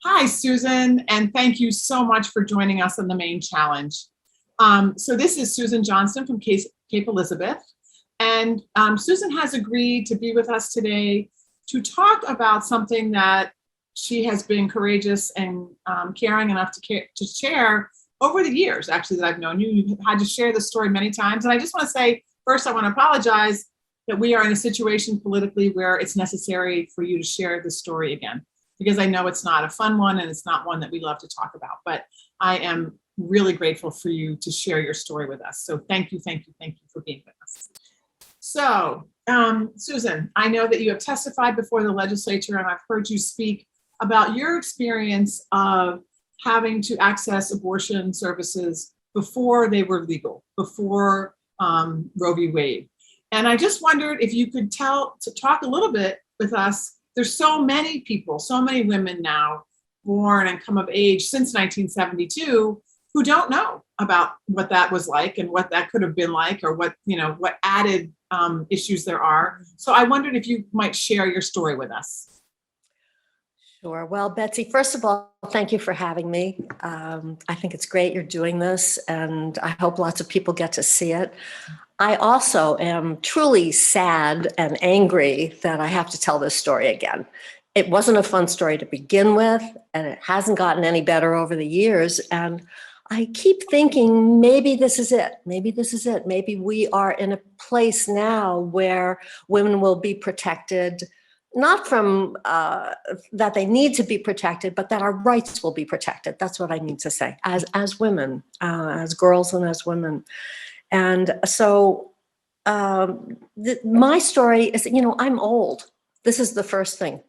Hi, Susan, and thank you so much for joining us on the Maine Challenge. So this is Susan Johnston from Cape Elizabeth, and Susan has agreed to be with us today to talk about something that she has been courageous and caring enough to share over the years, actually, that I've known you. You've had to share this story many times, and I just want to say, first, I want to apologize that we are in a situation politically where it's necessary for you to share this story again, because I know it's not a fun one and it's not one that we love to talk about, but I am really grateful for you to share your story with us. So thank you for being with us. So, Susan, I know that you have testified before the legislature, and I've heard you speak about your experience of having to access abortion services before they were legal, before Roe v. Wade. And I just wondered if you could talk a little bit with us. There's so many people, so many women now born and come of age since 1972 who don't know about what that was like and what that could have been like, or what added issues there are. So I wondered if you might share your story with us. Sure. Well, Betsy, first of all, thank you for having me. I think it's great you're doing this, and I hope lots of people get to see it. I also am truly sad and angry that I have to tell this story again. It wasn't a fun story to begin with, and it hasn't gotten any better over the years. And I keep thinking, maybe this is it. Maybe this is it. Maybe we are in a place now where women will be protected, not from that they need to be protected, but that our rights will be protected. That's what I mean to say, as women, as girls and as women. And so my story is, I'm old. This is the first thing.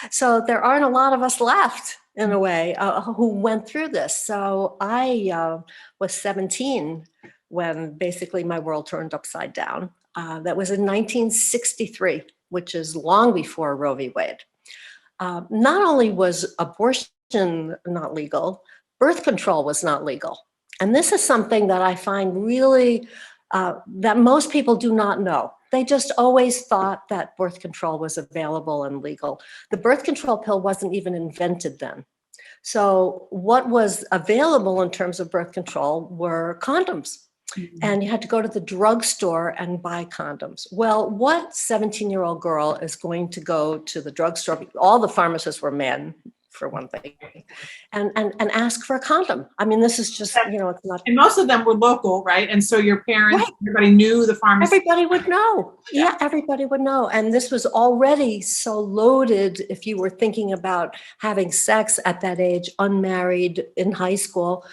So there aren't a lot of us left, in a way, who went through this. So I was 17 when basically my world turned upside down. That was in 1963, which is long before Roe v. Wade. Not only was abortion not legal, birth control was not legal. And this is something that I find really, that most people do not know. They just always thought that birth control was available and legal. The birth control pill wasn't even invented then. So what was available in terms of birth control were condoms. Mm-hmm. And you had to go to the drugstore and buy condoms. Well, what 17-year-old girl is going to go to the drugstore? All the pharmacists were men, for one thing, and ask for a condom. I mean, this is just, it's not. And most of them were local, right? And so your parents, right. Everybody knew the pharmacy. Everybody would know. Yeah, everybody would know. And this was already so loaded if you were thinking about having sex at that age, unmarried, in high school.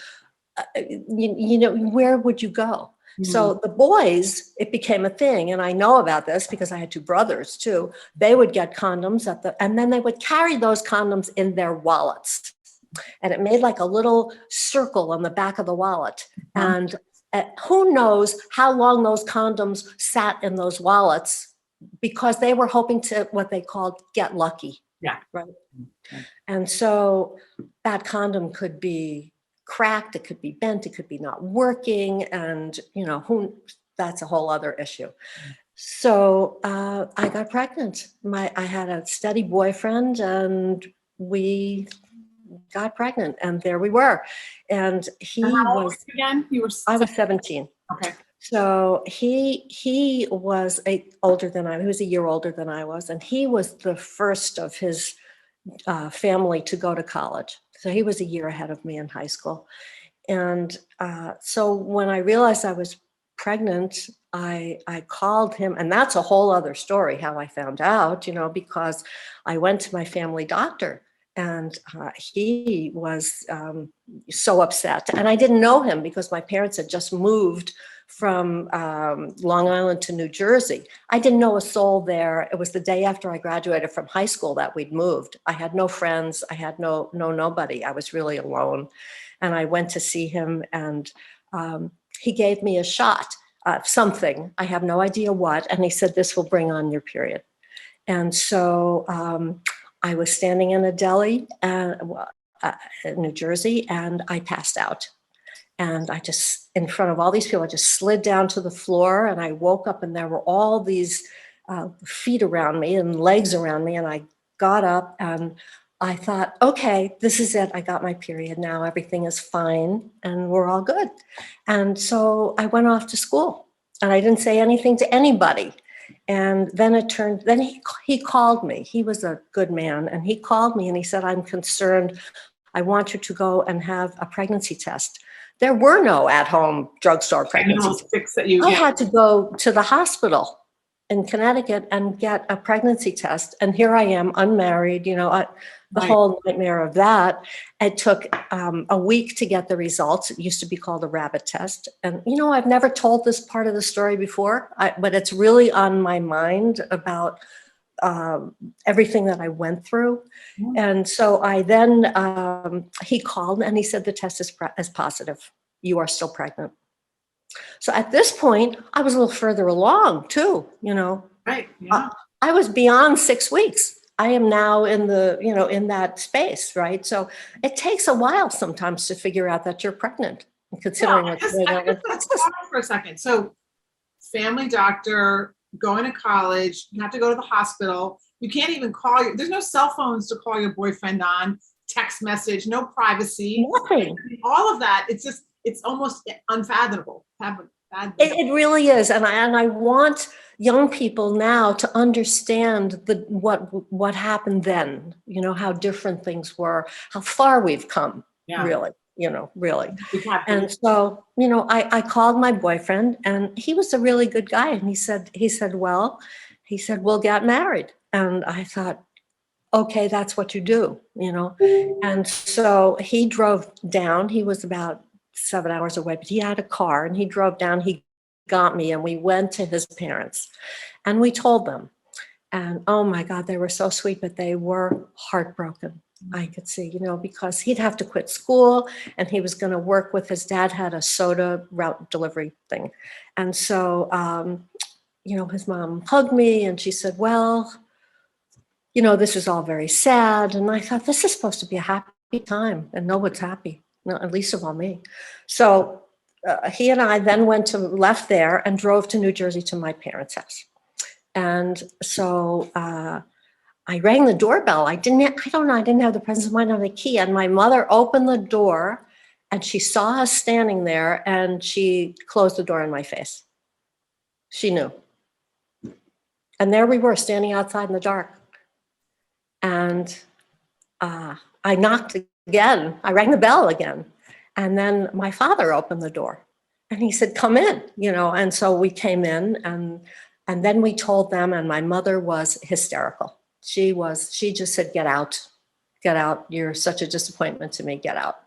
Where would you go? Mm-hmm. So the boys, it became a thing. And I know about this because I had two brothers too. They would get condoms and then they would carry those condoms in their wallets. And it made like a little circle on the back of the wallet. Mm-hmm. And who knows how long those condoms sat in those wallets, because they were hoping to, what they called, get lucky. Yeah. Right. Mm-hmm. And so that condom could be cracked, it could be bent, it could be not working, and that's a whole other issue. So I got pregnant. I had a steady boyfriend, and we got pregnant, and there we were. And how old again? I was 17. Okay. So he was older than I. He was a year older than I was, and he was the first of his family to go to college. So he was a year ahead of me in high school. And so when I realized I was pregnant, I called him, and that's a whole other story, how I found out, because I went to my family doctor, and he was so upset. And I didn't know him because my parents had just moved from Long Island to New Jersey. I didn't know a soul there. It was the day after I graduated from high school that we'd moved. I had no friends. I had nobody. I was really alone. And I went to see him, and he gave me a shot, something. I have no idea what. And he said, "This will bring on your period." And so I was standing in a deli in New Jersey, and I passed out. And I just, in front of all these people, I just slid down to the floor, and I woke up, and there were all these feet around me and legs around me. And I got up, and I thought, okay, this is it. I got my period now. Everything is fine and we're all good. And so I went off to school and I didn't say anything to anybody. And then he called me. He was a good man. And he called me and he said, I'm concerned. I want you to go and have a pregnancy test. There were no at-home drugstore pregnancy tests. I had to go to the hospital in Connecticut and get a pregnancy test. And here I am, unmarried, the whole nightmare of that. It took a week to get the results. It used to be called a rabbit test. And, I've never told this part of the story before, but it's really on my mind about everything that I went through. And so I then, he called and he said, the test is positive. You are still pregnant. So at this point, I was a little further along too, Right. Yeah. I was beyond 6 weeks. I am now in in that space, right? So it takes a while sometimes to figure out that you're pregnant, considering what's going on. Let's pause for a second. So family doctor, going to college, you have to go to the hospital. You can't even call there's no cell phones to call your boyfriend on, text message, no privacy. Nothing. All of that, it's almost unfathomable. It really is. And I want young people now to understand what happened then, how different things were, how far we've come, really. Really. And so, I called my boyfriend and he was a really good guy. And he said, we'll get married. And I thought, okay, that's what you do, And so he drove down. He was about 7 hours away, but he had a car and he drove down. He got me and we went to his parents and we told them. And oh my God, they were so sweet, but they were heartbroken. I could see, because he'd have to quit school and he was going to work with his dad had a soda route delivery thing. And so, his mom hugged me and she said, well, this is all very sad. And I thought, this is supposed to be a happy time and no one's happy, at least of all me. So he and I then left there and drove to New Jersey to my parents' house. And so I rang the doorbell. I didn't have the presence of mind on the key. And my mother opened the door and she saw us standing there and she closed the door in my face. She knew. And there we were standing outside in the dark. And I knocked again. I rang the bell again. And then my father opened the door and he said, come in, and so we came in and then we told them, and my mother was hysterical. She just said, get out. You're such a disappointment to me, get out.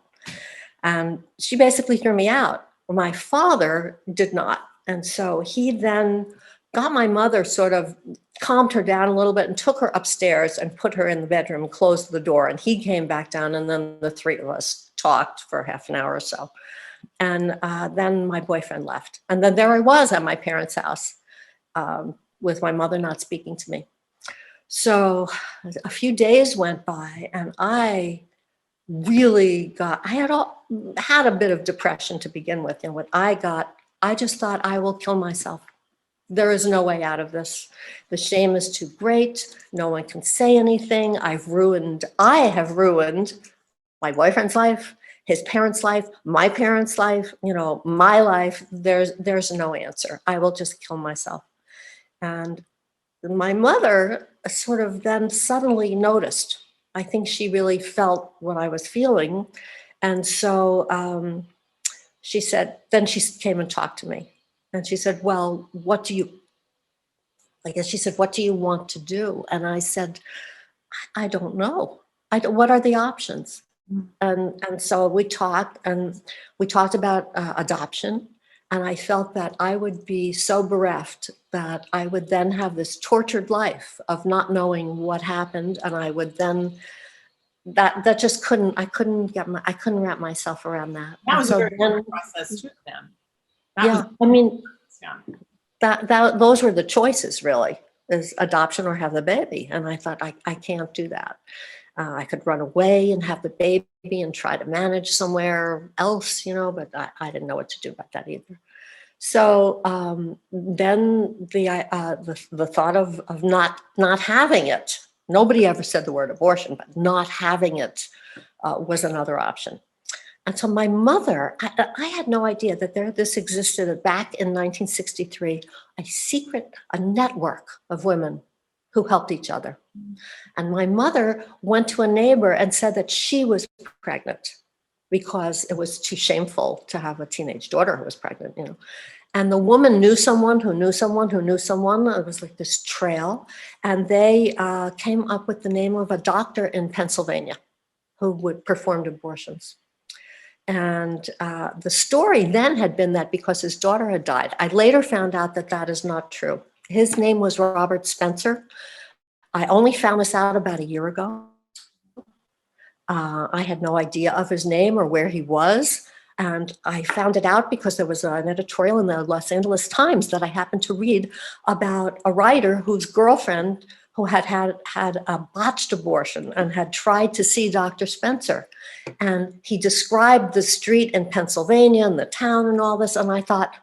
And she basically threw me out. My father did not. And so he then got my mother, sort of calmed her down a little bit and took her upstairs and put her in the bedroom and closed the door. And he came back down and then the three of us talked for half an hour or so. And then my boyfriend left. And then there I was at my parents' house with my mother not speaking to me. So a few days went by and I had a bit of depression to begin with. And I just thought, I will kill myself. There is no way out of this. The shame is too great. No one can say anything. I have ruined my boyfriend's life, his parents' life, my parents' life, my life. There's no answer. I will just kill myself. And my mother sort of then suddenly noticed. I think she really felt what I was feeling. And so she came and talked to me. And she said, well, what do you want to do? And I said, I don't know. What are the options? And so we talked about adoption. And I felt that I would be so bereft that I would then have this tortured life of not knowing what happened. And I would then, that just I couldn't wrap myself around that. That was a very hard process too, then. Those were the choices, really, is adoption or have the baby. And I thought, I can't do that. I could run away and have the baby and try to manage somewhere else, but I didn't know what to do about that either. So then the thought of not having it Nobody ever said the word abortion, but not having it was another option. And so my mother, I had no idea that this existed back in 1963, a network of women who helped each other. And my mother went to a neighbor and said that she was pregnant because it was too shameful to have a teenage daughter who was pregnant, you know. And the woman knew someone who knew someone who knew someone. It was like this trail. And they came up with the name of a doctor in Pennsylvania who would perform abortions. And the story then had been that because his daughter had died. I later found out that that is not true. His name was Robert Spencer. I only found this out about a year ago. I had no idea of his name or where he was. And I found it out because there was an editorial in the Los Angeles Times that I happened to read about a writer whose girlfriend who had a botched abortion and had tried to see Dr. Spencer. And he described the street in Pennsylvania and the town and all this. And I thought,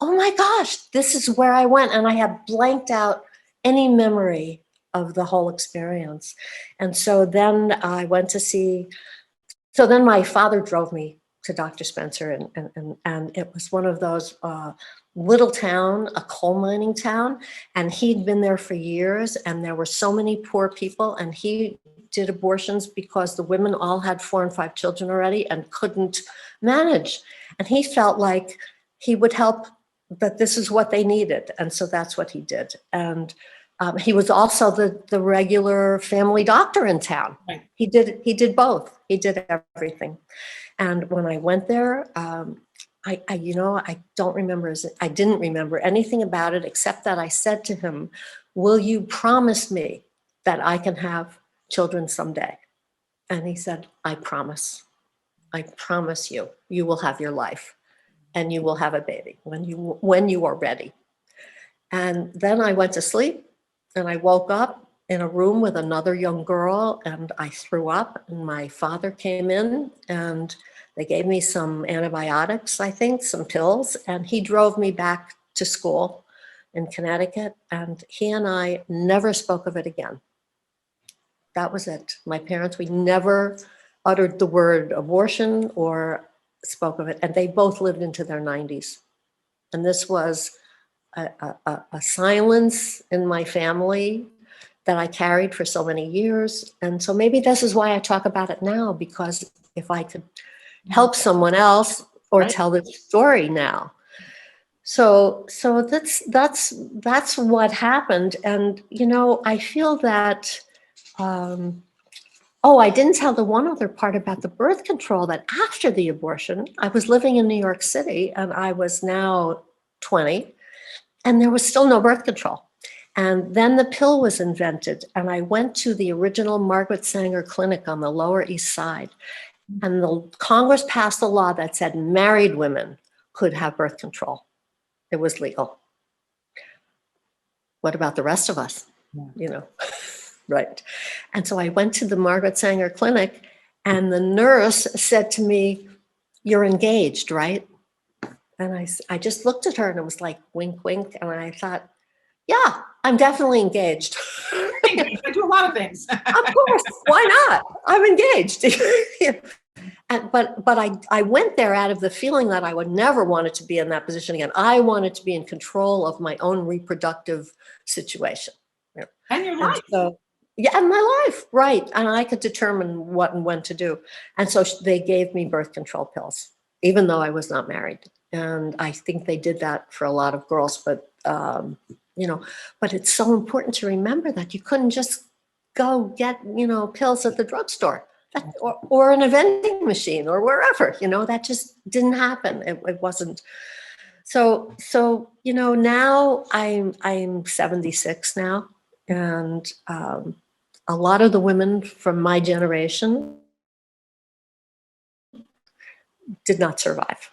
oh my gosh, this is where I went. And I had blanked out any memory of the whole experience. And so then I went to see, so then my father drove me to Dr. Spencer, and it was one of those little town, a coal mining town, and he'd been there for years, and there were so many poor people, and he did abortions because the women all had 4 and 5 children already and couldn't manage. And he felt like he would help, that this is what they needed, and so that's what he did. And he was also the regular family doctor in town. Right. He did both. He did everything. And when I went there, I didn't remember anything about it except that I said to him, will you promise me that I can have children someday? And he said, I promise you, you will have your life and you will have a baby when you are ready. And then I went to sleep and I woke up in a room with another young girl, and I threw up, and my father came in and they gave me some antibiotics, I think, some pills, and he drove me back to school in Connecticut, and he and I never spoke of it again. That was it. My parents, we never uttered the word abortion or spoke of it, and they both lived into their 90s. And this was a silence in my family that I carried for so many years. And so maybe this is why I talk about it now, because if I could help someone else or Right. tell this story now. So that's what happened. And, you know, I feel that, I didn't tell the one other part about the birth control, that after the abortion, I was living in New York City and I was now 20 and there was still no birth control. And then the pill was invented, and I went to the original Margaret Sanger Clinic on the Lower East Side, and the Congress passed a law that said married women could have birth control. It was legal. What about the rest of us? Yeah. You know, right. And so I went to the Margaret Sanger Clinic, and the nurse said to me, you're engaged, right? And I just looked at her and it was like, wink, wink. And I thought, yeah, I'm definitely engaged. I do a lot of things. Of course, why not? I'm engaged. But I went there out of the feeling that I would never wanted to be in that position again. I wanted to be in control of my own reproductive situation. And your life. So, yeah, and my life, right. And I could determine what and when to do. And so they gave me birth control pills, even though I was not married. And I think they did that for a lot of girls, but but it's so important to remember that you couldn't just go get, pills at the drugstore or in a vending machine or wherever, that just didn't happen. It wasn't. So, now I'm 76 now, and a lot of the women from my generation did not survive.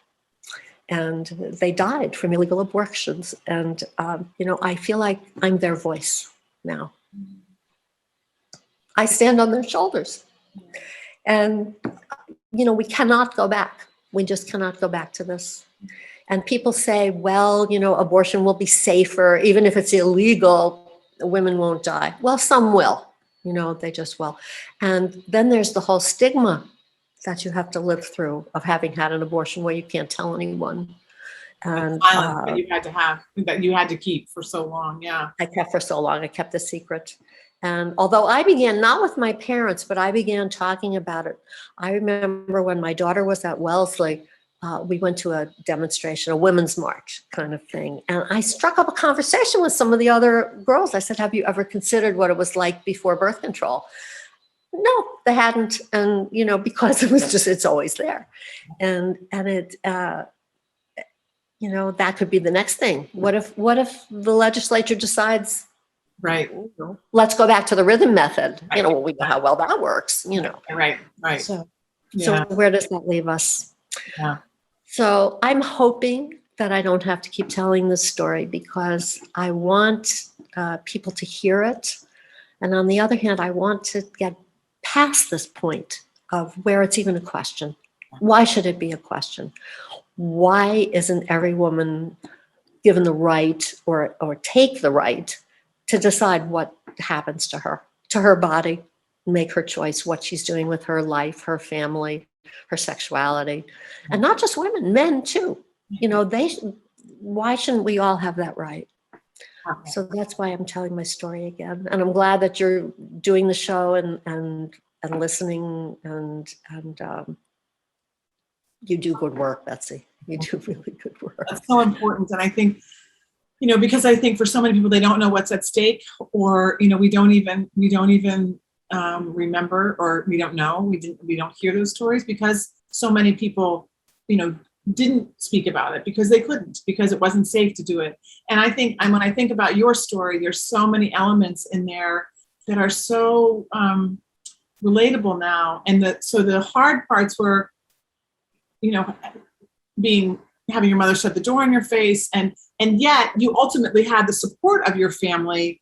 And they died from illegal abortions. And, I feel like I'm their voice now. I stand on their shoulders. And, we cannot go back. We just cannot go back to this. And people say, well, abortion will be safer. Even if it's illegal, women won't die. Well, some will. They just will. And then there's the whole stigma that you have to live through of having had an abortion where you can't tell anyone. And Silence that you had to have, that you had to keep for so long. Yeah. I kept for so long. I kept the secret. And although I began, not with my parents, but I began talking about it. I remember when my daughter was at Wellesley, we went to a demonstration, a women's march kind of thing. And I struck up a conversation with some of the other girls. I said, have you ever considered what it was like before birth control? No, they hadn't. And, because it was just, it's always there. And it, that could be the next thing. What if the legislature decides, right, let's go back to the rhythm method? Right. We know how well that works, Right. So where does that leave us? Yeah. So I'm hoping that I don't have to keep telling this story because I want people to hear it. And on the other hand, I want to get past this point of where it's even a question. Why should it be a question? Why isn't every woman given the right or take the right to decide what happens to her body, make her choice, what she's doing with her life, her family, her sexuality, and not just women, men too. Why shouldn't we all have that right? Okay. So that's why I'm telling my story again. And I'm glad that you're doing the show and listening and you do good work, Betsy. You do really good work. That's so important. And I think, because I think for so many people, they don't know what's at stake, or, we don't even remember, or we don't know, we don't hear those stories because so many people, didn't speak about it because they couldn't, because it wasn't safe to do it. And I think, when I think about your story, there's so many elements in there that are so relatable now. And so the hard parts were, having your mother shut the door in your face, and yet you ultimately had the support of your family,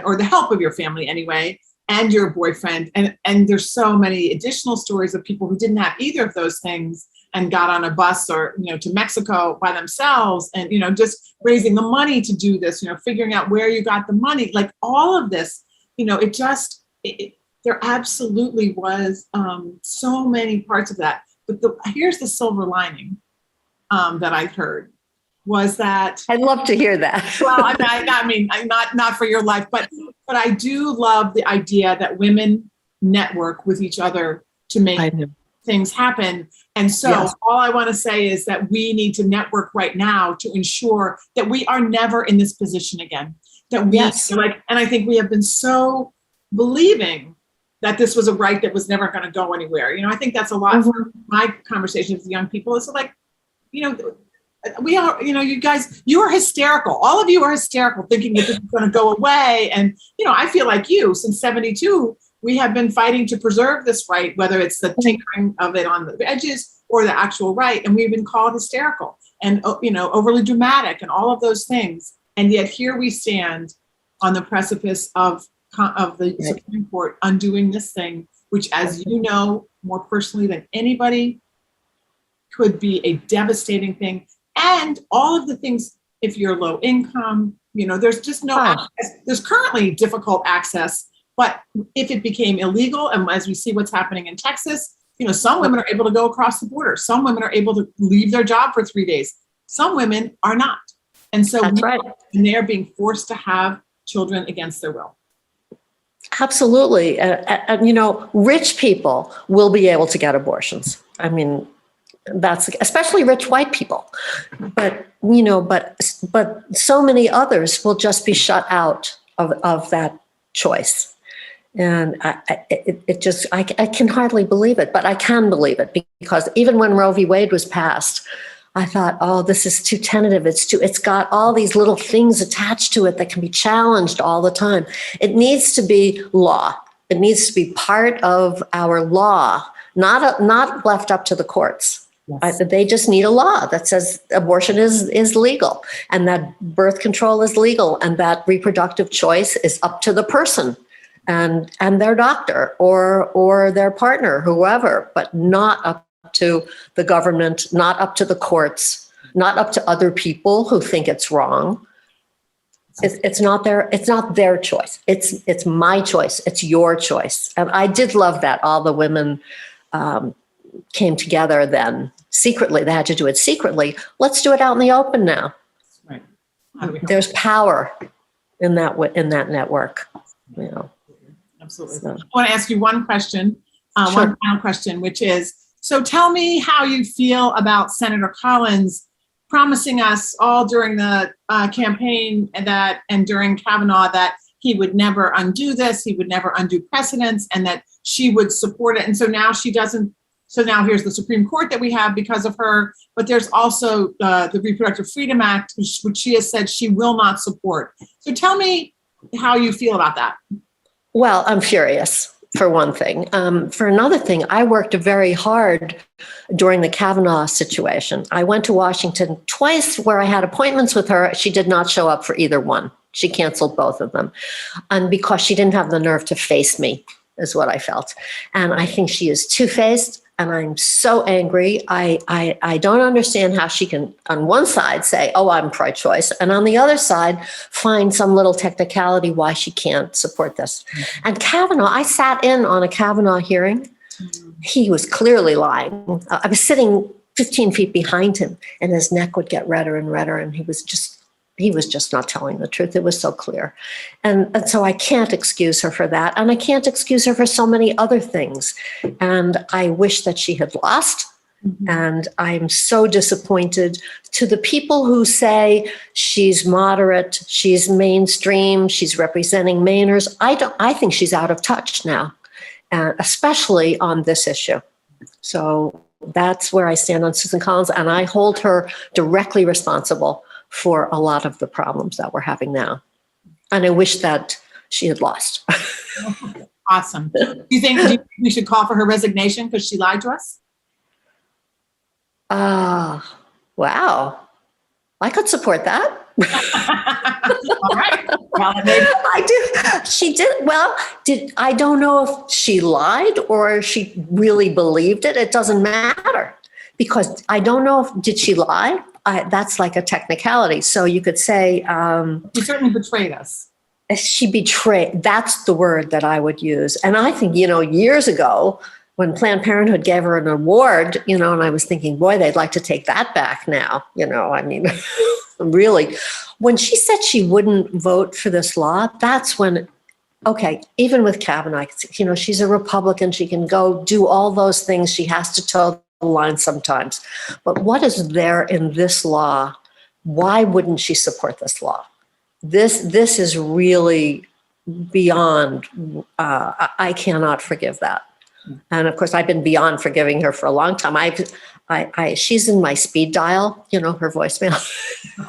or the help of your family anyway, and your boyfriend. And there's so many additional stories of people who didn't have either of those things and got on a bus or, to Mexico by themselves, and, just raising the money to do this, figuring out where you got the money, like all of this, there absolutely was so many parts of that. But here's the silver lining that I heard was that I'd love to hear that. Well, I mean, not for your life, but I do love the idea that women network with each other to make things happen. And so all I want to say is that we need to network right now to ensure that we are never in this position again. That we and I think we have been so believing that this was a right that was never going to go anywhere. I think that's a lot for my conversations with young people. It's like, we are, you guys, you are hysterical. All of you are hysterical thinking that this is going to go away. And, I feel like you, since 1972, we have been fighting to preserve this right, whether it's the tinkering of it on the edges or the actual right. And we've been called hysterical and, overly dramatic and all of those things. And yet here we stand on the precipice of the Supreme Court undoing this thing, which, as you know more personally than anybody, could be a devastating thing. And all of the things, if you're low income, there's just no access. There's currently difficult access, but if it became illegal, and as we see what's happening in Texas, some women are able to go across the border. Some women are able to leave their job for 3 days. Some women are not. And so and they're being forced to have children against their will. Absolutely. Rich people will be able to get abortions. I mean, that's especially rich white people, but so many others will just be shut out of that choice. And I can hardly believe it, but I can believe it because even when Roe v. Wade was passed, I thought, oh, this is too tentative. It's got all these little things attached to it that can be challenged all the time. It needs to be law. It needs to be part of our law, not left up to the courts. Yes. They just need a law that says abortion is legal and that birth control is legal and that reproductive choice is up to the person and their doctor or their partner, whoever, but not up to the government, not up to the courts, not up to other people who think it's wrong. It's not their choice. It's my choice. It's your choice. And I did love that all the women came together then secretly. They had to do it secretly. Let's do it out in the open now. Right. There's power in that network. You know. Absolutely. So. I want to ask you one question, Sure. one final question, which is, so tell me how you feel about Senator Collins promising us all during the campaign and during Kavanaugh that he would never undo this, he would never undo precedents, and that she would support it. And so now she doesn't. So now here's the Supreme Court that we have because of her, but there's also the Reproductive Freedom Act, which she has said she will not support. So tell me how you feel about that. Well, I'm furious, for one thing. For another thing, I worked very hard during the Kavanaugh situation. I went to Washington twice where I had appointments with her. She did not show up for either one. She canceled both of them. And because she didn't have the nerve to face me, is what I felt. And I think she is two-faced. And I'm so angry. I don't understand how she can, on one side, say, oh, I'm pro-choice, and on the other side, find some little technicality why she can't support this. Mm-hmm. And Kavanaugh, I sat in on a Kavanaugh hearing. Mm-hmm. He was clearly lying. I was sitting 15 feet behind him, and his neck would get redder and redder, and he was just not telling the truth. It was so clear. And so I can't excuse her for that. And I can't excuse her for so many other things. And I wish that she had lost. Mm-hmm. And I'm so disappointed. To the people who say she's moderate, she's mainstream, she's representing Mainers, I think she's out of touch now, especially on this issue. So that's where I stand on Susan Collins. And I hold her directly responsible for a lot of the problems that we're having now. And I wish that she had lost. Awesome. Do you think we should call for her resignation because she lied to us? Wow. I could support that. All right. Well, I do. She did. Well, I don't know if she lied or if she really believed it. It doesn't matter because I don't know did she lie? That's like a technicality. So you could say she certainly betrayed us. She betrayed. That's the word that I would use. And I think, years ago when Planned Parenthood gave her an award, and I was thinking, boy, they'd like to take that back now. Really, when she said she wouldn't vote for this law, that's when, okay, even with Kavanaugh, she's a Republican. She can go do all those things. She has to toe the line sometimes. But what is there in this law? Why wouldn't she support this law? This is really beyond, I cannot forgive that. And of course, I've been beyond forgiving her for a long time. She's in my speed dial, her voicemail.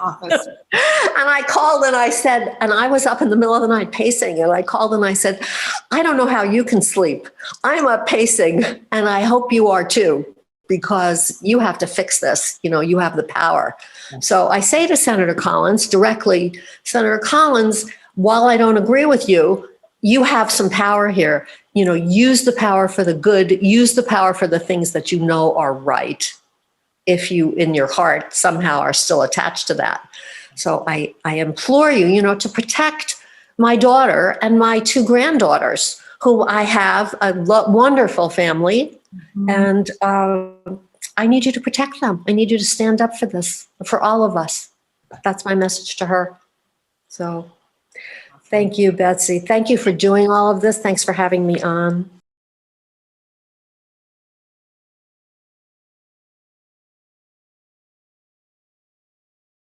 Office. And I called and I said, and I was up in the middle of the night pacing, and I called and I said, I don't know how you can sleep. I'm up pacing, and I hope you are too, because you have to fix this. You have the power. So I say to Senator Collins directly, Senator Collins, while I don't agree with you, you have some power here. Use the power for the good, use the power for the things that you know are right. If you, in your heart, somehow are still attached to that. So I implore you, to protect my daughter and my two granddaughters, who I have a wonderful family. Mm-hmm. And I need you to protect them. I need you to stand up for this, for all of us. That's my message to her. So thank you, Betsy. Thank you for doing all of this. Thanks for having me on.